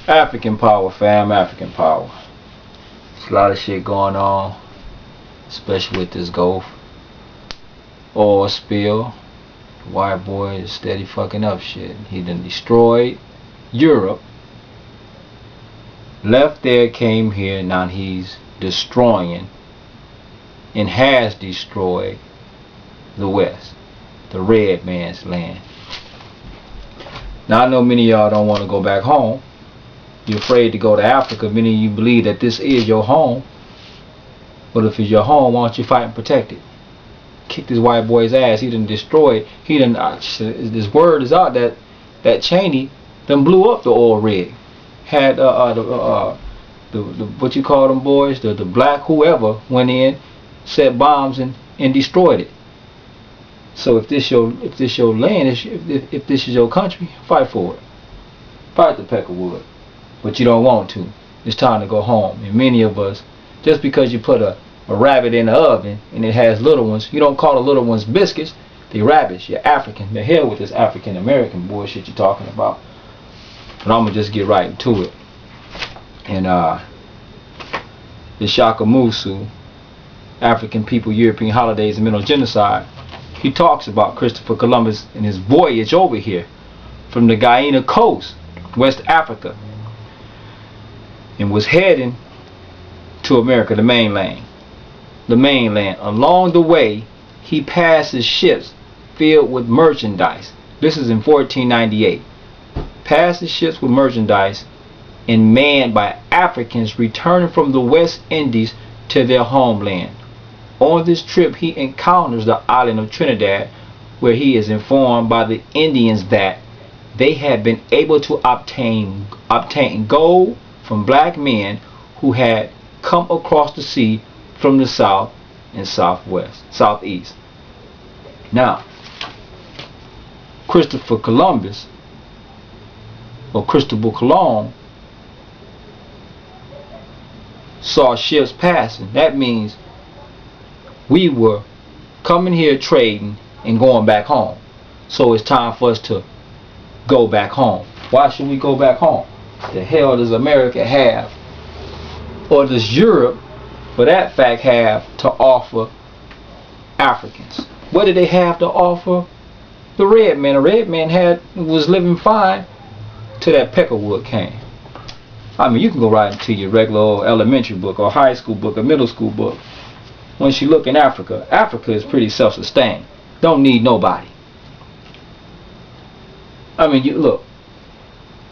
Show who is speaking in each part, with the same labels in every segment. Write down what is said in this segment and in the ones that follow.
Speaker 1: African power, fam. African power. There's a lot of shit going on, especially with this Gulf oil spill. White boy is steady fucking up shit. He done destroyed Europe, left there, came here. Now he's destroying and has destroyed the West, the red man's land. Now I know many of y'all don't want to go back home. You're afraid to go to Africa. Many of you believe that this is your home. But if it's your home, why don't you fight and protect it? Kick this white boy's ass. He done destroyed. He done. This word is out that Cheney done blew up the oil rig. Had the what you call them boys, the black whoever went in, set bombs and destroyed it. So if this your land, if this is your country, fight for it. Fight the Peckerwood. But you don't want to. It's time to go home. And many of us, just because you put a rabbit in the oven and it has little ones, you don't call the little ones biscuits. They rabbits. You're African. The hell with this African American bullshit you're talking about. But I'm gonna just get right into it. And the Shakamusu, African People, European Holidays and Mental Genocide, he talks about Christopher Columbus and his voyage over here from the Guyana coast, West Africa, and was heading to America, the mainland. The mainland. Along the way, he passes ships filled with merchandise. This is in 1498. Passes ships with merchandise and manned by Africans returning from the West Indies to their homeland. On this trip, he encounters the island of Trinidad, where he is informed by the Indians that they had been able to obtain gold from black men who had come across the sea from the south and southeast. Now, Christopher Columbus, or Cristobal Colon, saw ships passing. That means we were coming here trading and going back home. So it's time for us to go back home. Why should we go back home? The hell does America have, or does Europe, for that fact, have to offer Africans? What did they have to offer the red man? The red man was living fine till that Peckerwood came. I mean, you can go right into your regular old elementary book or high school book or middle school book. Once you look in Africa, Africa is pretty self-sustained. Don't need nobody. I mean, you look,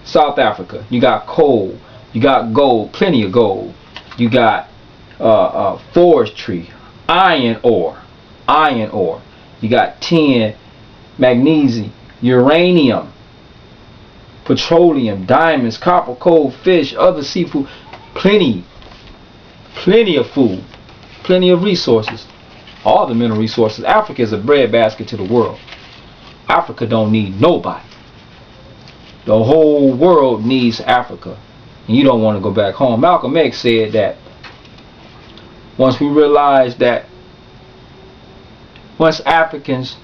Speaker 1: South Africa, you got coal, you got gold, plenty of gold. You got forestry, iron ore. You got tin, magnesium, uranium, petroleum, diamonds, copper, coal, fish, other seafood. Plenty of food, plenty of resources. All the mineral resources. Africa is a breadbasket to the world. Africa don't need nobody. The whole world needs Africa. And you don't want to go back home. Malcolm X said that once we realized that once Africans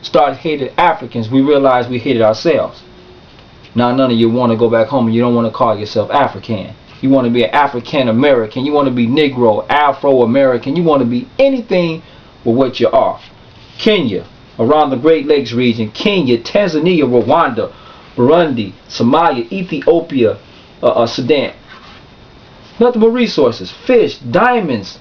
Speaker 1: started hating Africans, we realized we hated ourselves. Now none of you want to go back home and you don't want to call yourself African. You want to be an African American. You want to be Negro, Afro American. You want to be anything but what you are. Kenya, around the Great Lakes region. Kenya, Tanzania, Rwanda, Burundi, Somalia, Ethiopia, Sudan. Nothing but resources. Fish, diamonds,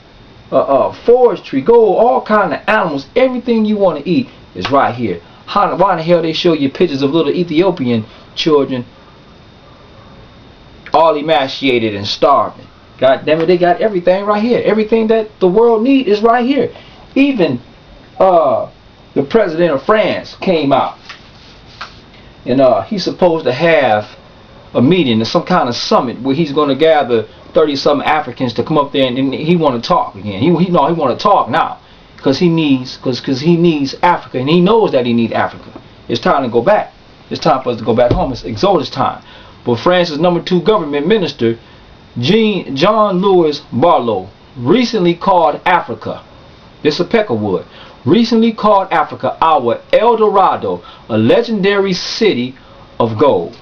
Speaker 1: forestry, gold, all kind of animals. Everything you want to eat is right here. Why in the hell they show you pictures of little Ethiopian children all emaciated and starving? God damn it, they got everything right here. Everything that the world needs is right here. Even the president of France came out, and he's supposed to have a meeting, some kind of summit where he's going to gather 30-something Africans to come up there, and he want to talk again. He want to talk now because he needs Africa, and he knows that he needs Africa. It's time to go back. It's time for us to go back home. It's Exodus time. But France's #2 government minister, Jean-Louis Barlow, recently called Africa, this is Peckerwood, recently called Africa our El Dorado, a legendary city of gold.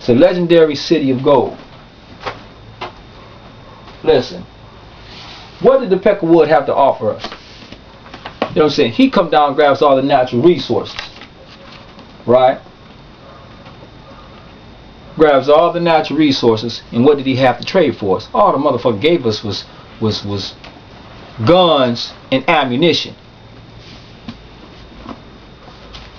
Speaker 1: It's a legendary city of gold. Listen, what did the Peckerwood have to offer us? You know what I'm saying? He come down and grabs all the natural resources, right? Grabs all the natural resources, and what did he have to trade for us? All the motherfucker gave us was guns and ammunition.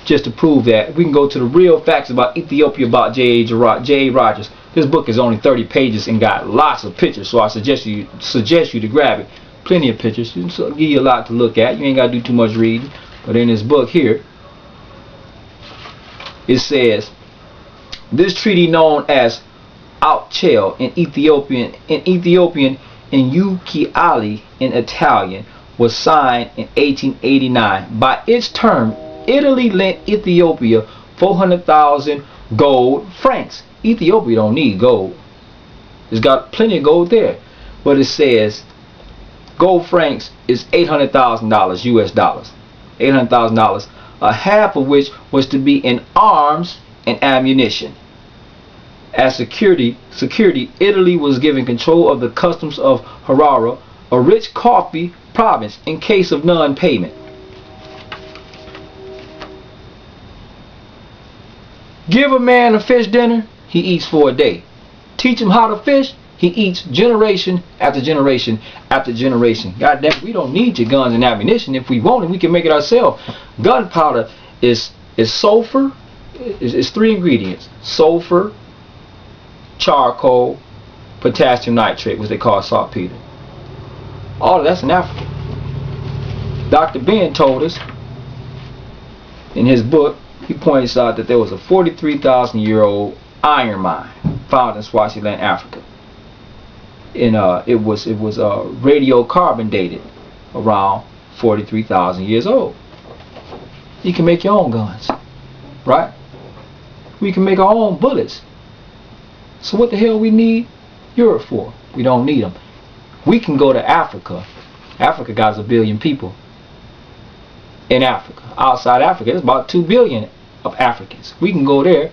Speaker 1: Just to prove that, we can go to the real facts about Ethiopia about J.A. Rogers. This book is only 30 pages and got lots of pictures, so I suggest you to grab it. Plenty of pictures, so give you a lot to look at. You ain't got to do too much reading. But in this book here, it says, this treaty known as Outchel in Ethiopian and Ukiali in Italian was signed in 1889. By its term, Italy lent Ethiopia 400,000 gold francs. Ethiopia don't need gold. It's got plenty of gold there. But it says gold francs is $800,000 US dollars. $800,000, a half of which was to be in arms and ammunition. As security, Italy was given control of the customs of Harara, a rich coffee province, in case of non-payment. Give a man a fish dinner, he eats for a day. Teach him how to fish, he eats generation after generation after generation. God damn, we don't need your guns and ammunition. If we want it, we can make it ourselves. Gunpowder is sulfur. It's 3 ingredients: sulfur, charcoal, potassium nitrate, which they call saltpeter. All of that's in Africa. Dr. Ben told us in his book, he points out that there was a 43,000-year-old iron mine found in Swaziland, Africa. And it was radiocarbon dated around 43,000 years old. You can make your own guns, right? We can make our own bullets. So what the hell we need Europe for? We don't need them. We can go to Africa. Africa got 1 billion people. In Africa, outside Africa, there's about 2 billion of Africans. We can go there,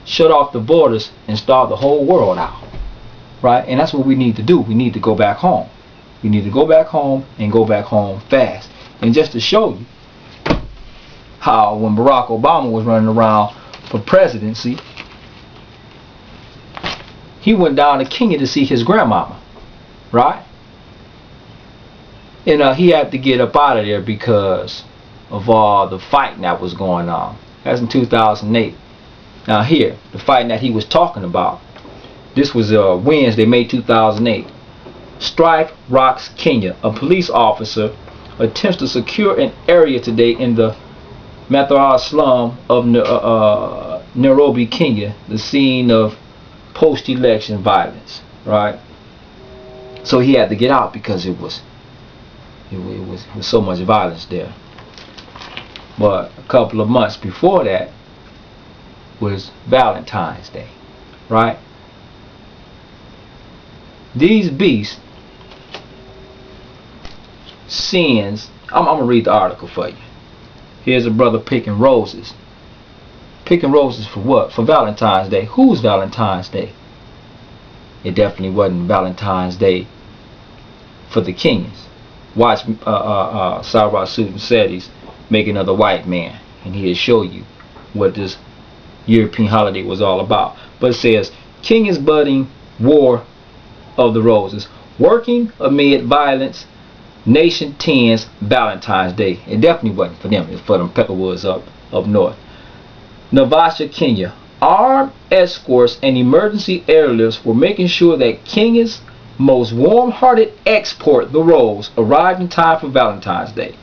Speaker 1: shut off the borders, and starve the whole world out, right? And that's what we need to do. We need to go back home. We need to go back home and go back home fast. And just to show you how when Barack Obama was running around for presidency, he went down to Kenya to see his grandmama, right? And he had to get up out of there because of all the fighting that was going on. That's in 2008. Now here, the fighting that he was talking about, this was Wednesday, May 2008. Strife rocks Kenya. A police officer attempts to secure an area today in the Mathare slum of Nairobi, Kenya, the scene of post-election violence, right? So he had to get out because it was so much violence there. But a couple of months before that was Valentine's Day, right? These beasts sins. I'm gonna read the article for you. Here's a brother picking roses. Picking roses for what? For Valentine's Day. Who's Valentine's Day? It definitely wasn't Valentine's Day for the Kenyans. Watch Sarah Suit Sedis make another white man, and he'll show you what this European holiday was all about. But it says, Kenya's budding war of the roses. Working amid violence, nation tends Valentine's Day. It definitely wasn't for them. It's for them Peckerwoods up north. Navasha, Kenya. Armed escorts and emergency airlifts were making sure that Kenya's most warm-hearted export, the rose, arrived in time for Valentine's Day.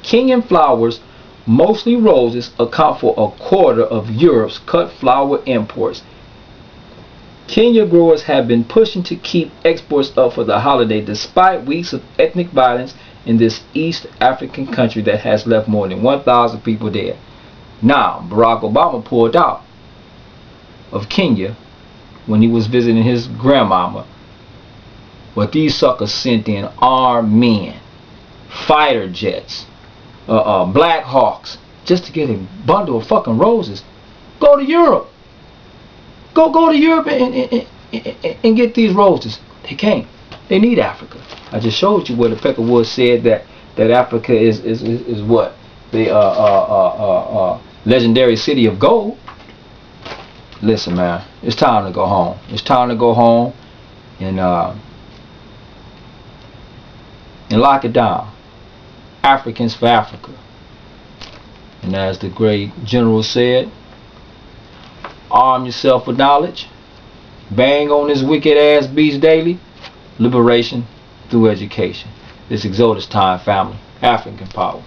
Speaker 1: Kenyan flowers, mostly roses, account for a quarter of Europe's cut flower imports. Kenya growers have been pushing to keep exports up for the holiday despite weeks of ethnic violence in this East African country that has left more than 1,000 people dead. Now, Barack Obama pulled out of Kenya when he was visiting his grandmama. But these suckers sent in armed men, fighter jets, Black Hawks, just to get a bundle of fucking roses. Go to Europe. Go to Europe and get these roses. They can't. They need Africa. I just showed you where the Peckerwood said that Africa is what? The legendary city of gold. Listen, man, it's time to go home. It's time to go home and lock it down. Africans for Africa. And as the great general said, arm yourself with knowledge. Bang on this wicked ass beast daily. Liberation through education. This Exodus Time family. African power.